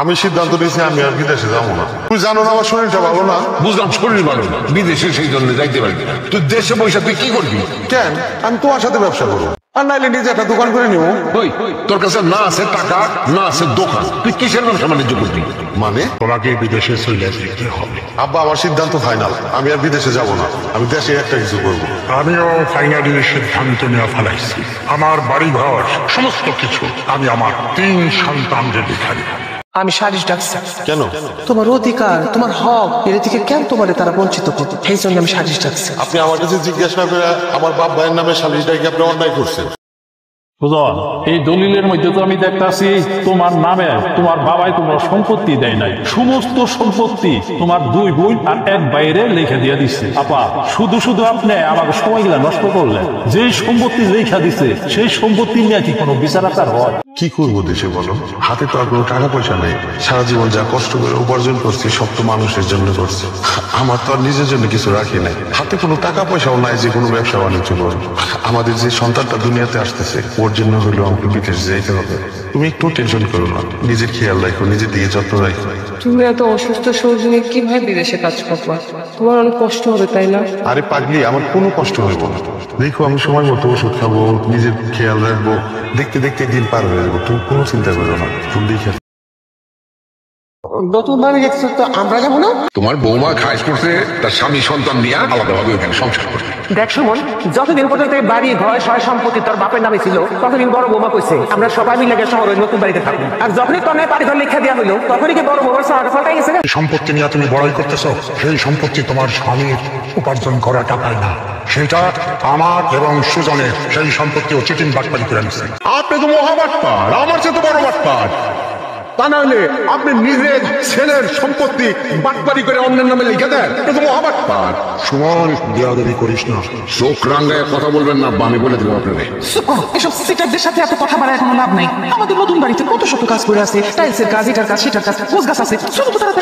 আমি সিদ্ধান্ত নিয়েছি আমি আর বিদেশে যাবো না। তুই জানো না আমার শরীরটা ভালো না। বুঝলাম শরীর ভালো না, বিদেশে সেই জন্য যাইতে পারবি না। তুই দেশে বসে তুই কি করবি? কেন? আমি তোমার সাথে ব্যবসা করবো, আর নাইলে নিজে একটা দোকান করে নিবো। ওই তোর কাছে না আছে টাকা, না আছে দোকান, তুই কিসের ব্যবসা বাণিজ্য করবি? মানে তোমাকে বিদেশে চলে যেতে হবে। আব্বা আমার সিদ্ধান্ত ফাইনাল, আমি আর বিদেশে যাব না, আমি দেশে একটা কিছু করবো। আমিও ফাইনালি সিদ্ধান্ত নেওয়া ফেলাইছি। আমার বাড়িঘর সমস্ত কিছু আমি আমার 3 সন্তানদের দেখাই। আমি সালিশ ডাকছি। কেন? তোমার অধিকার, তোমার হক, এর থেকে কেন তোমারে তারা বঞ্চিত করতো, সেই জন্য আমি সালিশ ডাকছি। আপনি আমার কাছে জিজ্ঞাসা না করে আমার বাপ ভাইয়ের নামে সালিশটাকে আপনি অন্যায় করছেন। বুঝল, এই দলিলের মধ্যে তো আমি দেখতেছি তোমার নামে তোমার বাবাই তোমার সম্পত্তি দেয় নাই, সমস্ত সম্পত্তি তোমার 2 বোন আর 1 বাইরে লিখে দিয়ে দিচ্ছে। আপা শুধু শুধু আপনি আমাকে সময়গুলা নষ্ট করলেন। যে সম্পত্তি লেখা দিছে সেই সম্পত্তি নিয়ে কি কোনো বিচার আচার হয়? কি করবো দেশে বলো, হাতে তো আর কোনো টাকা পয়সা নেই। সারা জীবন যা কষ্ট করে উপার্জন করছি সব তো মানুষের জন্য করছি, আমার তো আর নিজের জন্য কিছু রাখি নাই। হাতে কোনো টাকা পয়সাও নাই যে কোনো ব্যবসা বাণিজ্য করবো। আমাদের যে সন্তানটা দুনিয়াতে আসতেছে ওর জন্য হলো আমাকে বিদেশ যেতে হবে। তুমি একটু টেনশন করো না, নিজের খেয়াল রাখো, নিজের দিকে যত্ন রাখো। তুমি এত অসুস্থ শরীর নিয়ে কিভাবে বিদেশে কাজ করবা? তোমার অনেক কষ্ট হবে তাই না? আরে পাগলি, আমার কোনো কষ্ট হইব না। দেখো আমি সময় মতো ওষুধ খাবো, নিজের খেয়াল রাখবো, দেখতে দেখতে দিন পার হয়ে যাবো। তুমি কোনো চিন্তা করো না, তুমি দেখে। নতুন বাড়ি দেখছো তো আমরা যাবো না? তোমার বৌমা খাইশ করছে, তার স্বামী সন্তান নিয়ে আলাদাভাবে ওইখানে সংসার করছে। দেখ সুমন, যতদিন পর্যন্ত এই বাড়ি ঘর সয় সম্পত্তি তোর বাপের নামে ছিল ততদিন বড় বৌমা কইছে আমরা সবাই মিলে গিয়ে শহরের নতুন বাড়িতে থাকবো। আর যখনই তোর নামে বাড়ি ঘর লিখে দেওয়া হইলো তখনই কি বড় বৌমার সাহায্য পাল্টাই গেছে। সম্পত্তি নিয়ে তুমি বড়াই করতেছো, সেই সম্পত্তি তোমার স্বামীর উপার্জন করা টাকায় না, সেটা আমার এবং সুজনের। সেই সম্পত্তি ও চিটিং বাটপারি করে নিচ্ছে। আপনি তো মহাবাটপার, আমার চেয়ে তো বড় বাটপার। তা না হলে আপনি নিজের ছেলের সম্পত্তি বাটপারি করে অন্যের নামে লিখে দেন, এটা তো মহাবাটপার। সুমন, দেওয়াদেবি করিস না। চোখ রাঙ্গায় কথা বলবেন না, আমি বলে দেবো আপনাকে। এসব সিটারদের সাথে এত কথা বলার কোনো লাভ নাই। আমাদের নতুন বাড়িতে কত শত কাজ করে আছে, টাইলসের কাজ, এটার কাজ, সেটার কাজ, গোছ গাছ আছে, শুধু তো তারা